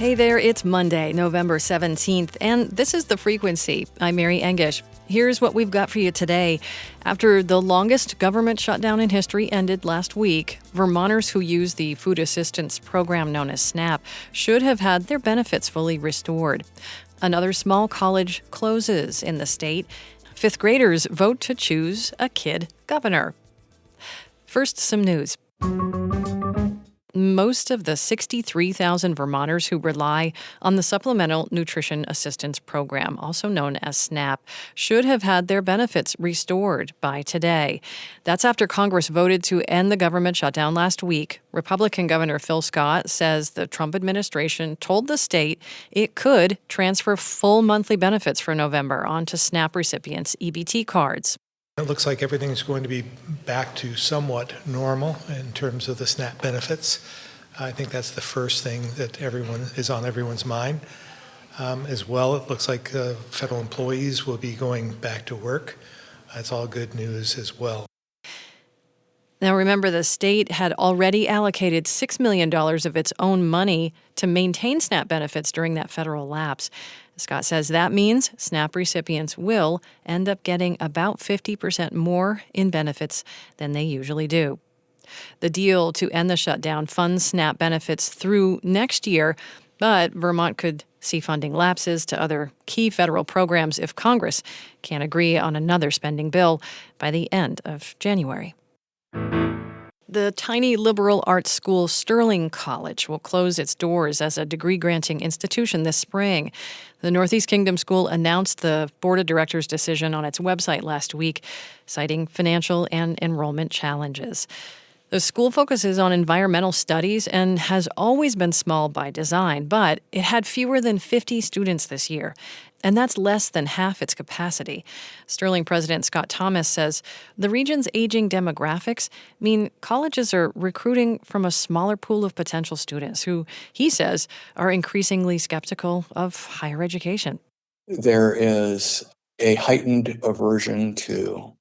Hey there, it's Monday, November 17th, and this is The Frequency. I'm Mary Engish. Here's what we've got for you today. After the longest government shutdown in history ended last week, Vermonters who use the food assistance program known as SNAP should have had their benefits fully restored. Another small college closes in the state. Fifth graders vote to choose a kid governor. First, some news. Most of the 63,000 Vermonters who rely on the Supplemental Nutrition Assistance Program, also known as SNAP, should have had their benefits restored by today. That's after Congress voted to end the government shutdown last week. Republican Governor Phil Scott says the Trump administration told the state it could transfer full monthly benefits for November onto SNAP recipients' EBT cards. It looks like everything's going to be back to somewhat normal in terms of the SNAP benefits. I think that's the first thing that is on everyone's mind. As well, it looks like federal employees will be going back to work. That's all good news as well. Now, remember, the state had already allocated $6 million of its own money to maintain SNAP benefits during that federal lapse. Scott says that means SNAP recipients will end up getting about 50% more in benefits than they usually do. The deal to end the shutdown funds SNAP benefits through next year, but Vermont could see funding lapses to other key federal programs if Congress can't agree on another spending bill by the end of January. The tiny liberal arts school Sterling College will close its doors as a degree-granting institution this spring. The Northeast Kingdom School announced the board of directors' decision on its website last week, citing financial and enrollment challenges. The school focuses on environmental studies and has always been small by design, but it had fewer than 50 students this year, and that's less than half its capacity. Sterling President Scott Thomas says the region's aging demographics mean colleges are recruiting from a smaller pool of potential students who, he says, are increasingly skeptical of higher education. There is a heightened aversion to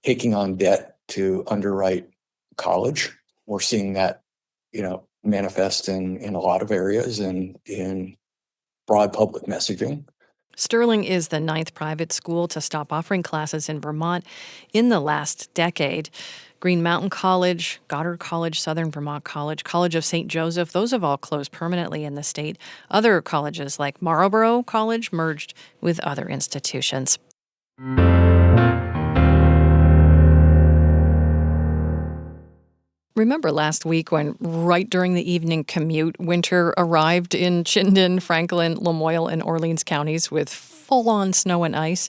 taking on debt to underwrite college. We're seeing that, manifest in a lot of areas and in broad public messaging. Sterling is the 9th private school to stop offering classes in Vermont in the last decade. Green Mountain College, Goddard College, Southern Vermont College, College of St. Joseph, those have all closed permanently in the state. Other colleges like Marlborough College merged with other institutions. Remember last week when, right during the evening commute, winter arrived in Chittenden, Franklin, Lamoille, and Orleans counties with full-on snow and ice?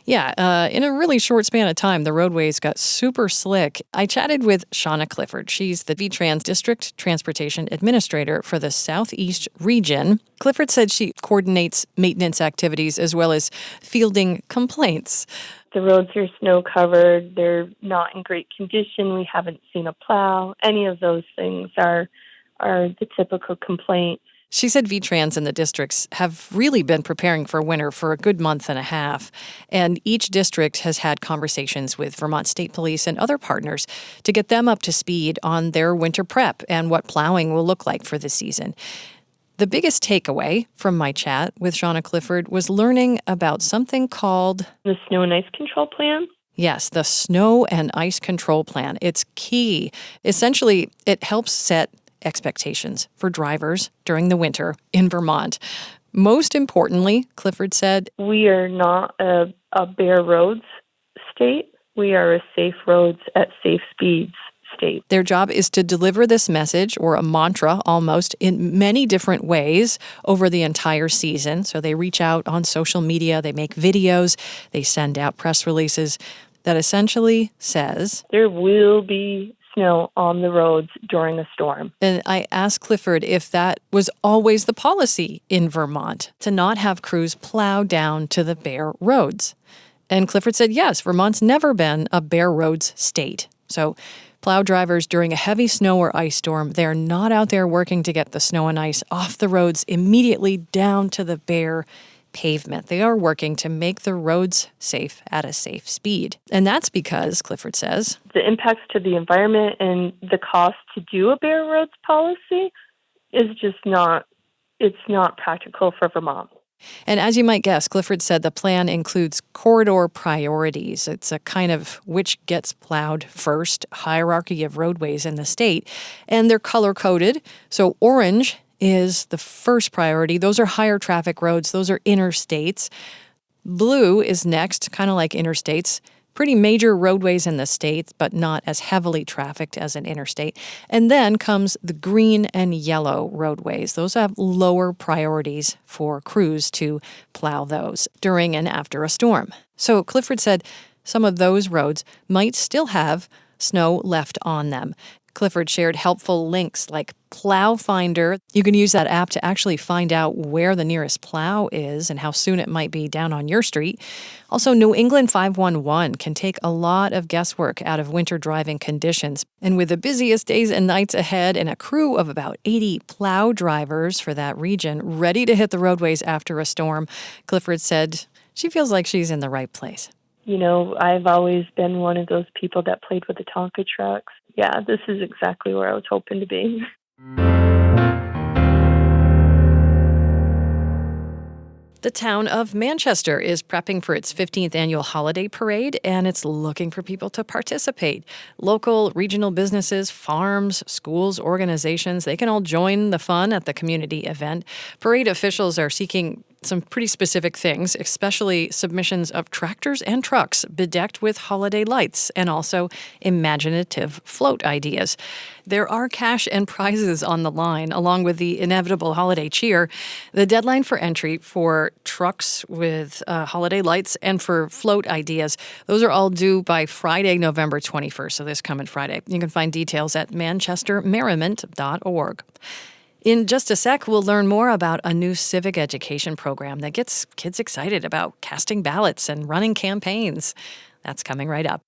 Yeah, in a really short span of time, the roadways got super slick. I chatted with Shauna Clifford. She's the VTrans District Transportation Administrator for the Southeast region. Clifford said she coordinates maintenance activities as well as fielding complaints. The roads are snow-covered. They're not in great condition. We haven't seen a plow. Any of those things are the typical complaints. She said VTrans and the districts have really been preparing for winter for a good month and a half, and each district has had conversations with Vermont State Police and other partners to get them up to speed on their winter prep and what plowing will look like for the season. The biggest takeaway from my chat with Shauna Clifford was learning about something called the Snow and Ice Control Plan. Yes, the Snow and Ice Control Plan. It's key. Essentially, it helps set expectations for drivers during the winter in Vermont. Most importantly, Clifford said, we are not a bare roads state. We are a safe roads at safe speeds state. Their job is to deliver this message, or a mantra almost, in many different ways over the entire season. So they reach out on social media, they make videos, they send out press releases that essentially says, there will be snow on the roads during a storm. And I asked Clifford if that was always the policy in Vermont, to not have crews plow down to the bare roads. And Clifford said, yes, Vermont's never been a bare roads state. So plow drivers during a heavy snow or ice storm, they're not out there working to get the snow and ice off the roads immediately down to the bare pavement. They are working to make the roads safe at a safe speed. And that's because, Clifford says, the impacts to the environment and the cost to do a bare roads policy is just not it's not practical for Vermont. And as you might guess, Clifford said the plan includes corridor priorities. It's a kind of which gets plowed first hierarchy of roadways in the state. And they're color-coded. So orange is the first priority. Those are higher traffic roads. Those are interstates. Blue is next, kind of like interstates. Pretty major roadways in the state, but not as heavily trafficked as an interstate. And then comes the green and yellow roadways. Those have lower priorities for crews to plow those during and after a storm. So Clifford said some of those roads might still have snow left on them. Clifford shared helpful links like Plow Finder. You can use that app to actually find out where the nearest plow is and how soon it might be down on your street. Also, New England 511 can take a lot of guesswork out of winter driving conditions. And with the busiest days and nights ahead and a crew of about 80 plow drivers for that region ready to hit the roadways after a storm, Clifford said she feels like she's in the right place. You know, I've always been one of those people that played with the Tonka trucks. Yeah, this is exactly where I was hoping to be. The town of Manchester is prepping for its 15th annual holiday parade, and it's looking for people to participate. Local, regional businesses, farms, schools, organizations, they can all join the fun at the community event. Parade officials are seeking some pretty specific things, especially submissions of tractors and trucks bedecked with holiday lights and also imaginative float ideas. There are cash and prizes on the line, along with the inevitable holiday cheer. The deadline for entry for trucks with holiday lights and for float ideas, those are all due by Friday, November 21st, so this coming Friday. You can find details at manchestermerriment.org. In just a sec, we'll learn more about a new civic education program that gets kids excited about casting ballots and running campaigns. That's coming right up.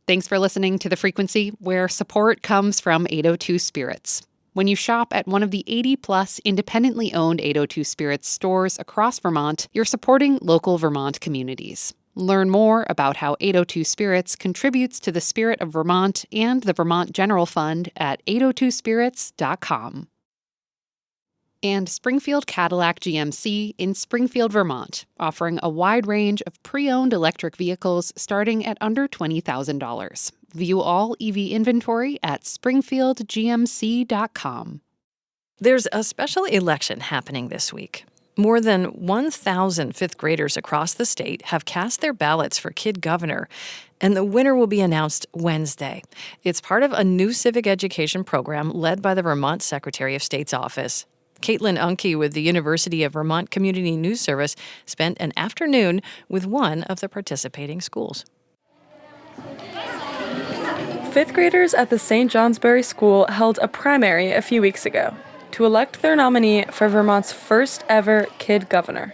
Thanks for listening to The Frequency, where support comes from 802 Spirits. When you shop at one of the 80-plus independently owned 802 Spirits stores across Vermont, you're supporting local Vermont communities. Learn more about how 802 Spirits contributes to the spirit of Vermont and the Vermont General Fund at 802spirits.com. And Springfield Cadillac GMC in Springfield, Vermont, offering a wide range of pre-owned electric vehicles starting at under $20,000. View all EV inventory at springfieldgmc.com. There's a special election happening this week. More than 1,000 fifth graders across the state have cast their ballots for Kid Governor, and the winner will be announced Wednesday. It's part of a new civic education program led by the Vermont Secretary of State's office. Caitlin Unke with the University of Vermont Community News Service spent an afternoon with one of the participating schools. Fifth graders at the St. Johnsbury School held a primary a few weeks ago to elect their nominee for Vermont's first ever Kid Governor.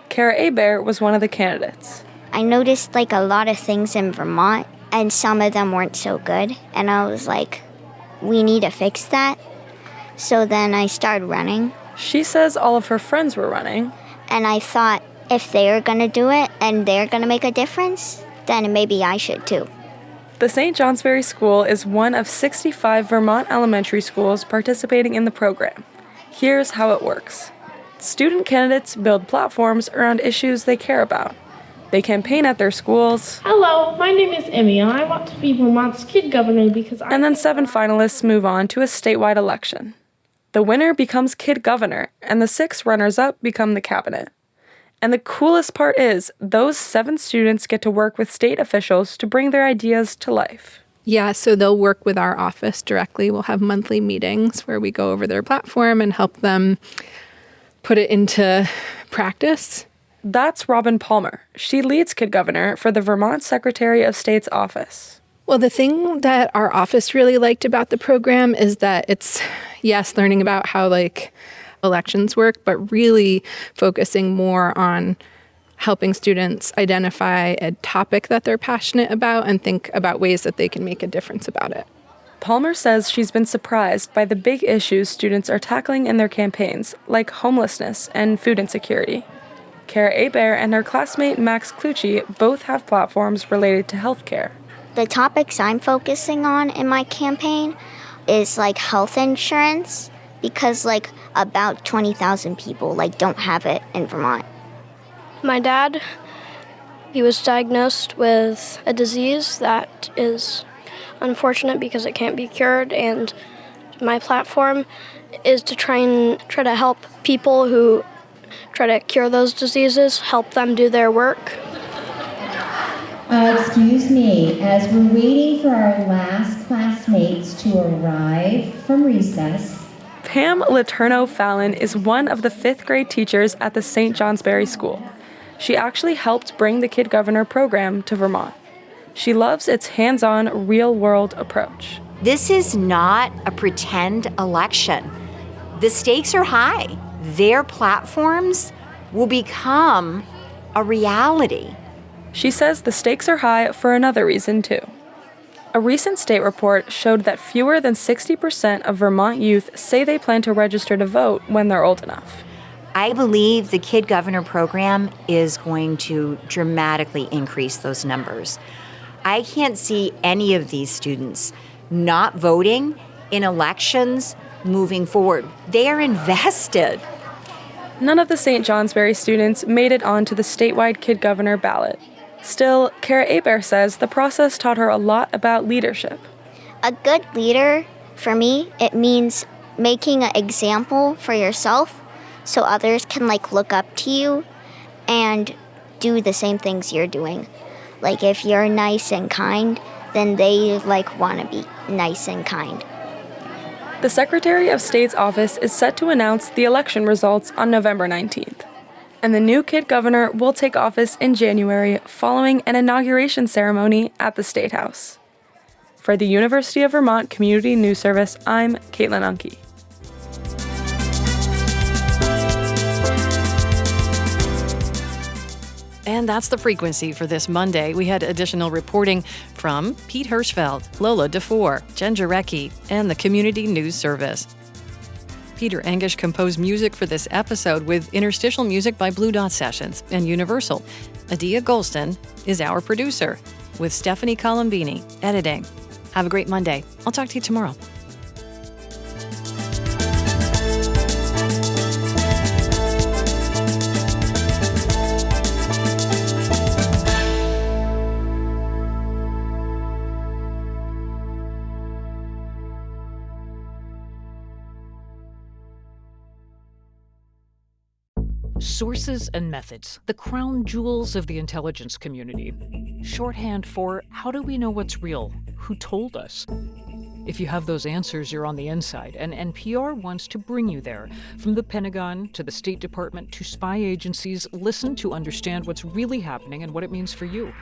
Kara Hebert was one of the candidates. I noticed a lot of things in Vermont, and some of them weren't so good, and I was like, we need to fix that. So then I started running. She says all of her friends were running. And I thought, if they're going to do it and they're going to make a difference, then maybe I should too. The St. Johnsbury School is one of 65 Vermont elementary schools participating in the program. Here's how it works. Student candidates build platforms around issues they care about. They campaign at their schools. Hello, my name is Emmy, and I want to be Vermont's Kid Governor because And then 7 finalists move on to a statewide election. The winner becomes Kid Governor, and the 6 runners-up become the cabinet. And the coolest part is, those 7 students get to work with state officials to bring their ideas to life. Yeah, so they'll work with our office directly. We'll have monthly meetings where we go over their platform and help them put it into practice. That's Robin Palmer. She leads Kid Governor for the Vermont Secretary of State's office. Well, the thing that our office really liked about the program is that it's, yes, learning about how elections work, but really focusing more on helping students identify a topic that they're passionate about and think about ways that they can make a difference about it. Palmer says she's been surprised by the big issues students are tackling in their campaigns, like homelessness and food insecurity. Kara Hebert and her classmate Max Clucci both have platforms related to healthcare. The topics I'm focusing on in my campaign is health insurance, because like about 20,000 people like don't have it in Vermont. My dad, he was diagnosed with a disease that is unfortunate because it can't be cured, and my platform is to try to help people who try to cure those diseases, help them do their work. Excuse me, as we're waiting for our last classmates to arrive from recess. Pam Letourneau Fallon is one of the 5th grade teachers at the St. Johnsbury School. She actually helped bring the Kid Governor program to Vermont. She loves its hands-on, real-world approach. This is not a pretend election. The stakes are high. Their platforms will become a reality. She says the stakes are high for another reason, too. A recent state report showed that fewer than 60% of Vermont youth say they plan to register to vote when they're old enough. I believe the Kid Governor program is going to dramatically increase those numbers. I can't see any of these students not voting in elections moving forward. They are invested. None of the St. Johnsbury students made it onto the statewide Kid Governor ballot. Still, Kara Hebert says the process taught her a lot about leadership. A good leader, for me, it means making an example for yourself so others can like look up to you and do the same things you're doing. Like if you're nice and kind, then they like want to be nice and kind. The Secretary of State's office is set to announce the election results on November 19th. And the new Kid Governor will take office in January following an inauguration ceremony at the State House. For the University of Vermont Community News Service, I'm Caitlin Unke. And that's the frequency for this Monday. We had additional reporting from Pete Hirschfeld, Lola DeFore, Jen Jarecki, and the Community News Service. Peter Engish composed music for this episode with interstitial music by Blue Dot Sessions and Universal. Adia Golston is our producer, with Stephanie Colombini editing. Have a great Monday. I'll talk to you tomorrow. Sources and methods, the crown jewels of the intelligence community. Shorthand for how do we know what's real? Who told us? If you have those answers, you're on the inside, and NPR wants to bring you there. From the Pentagon to the State Department to spy agencies, listen to understand what's really happening and what it means for you.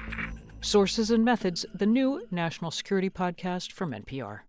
Sources and Methods, the new national security podcast from NPR.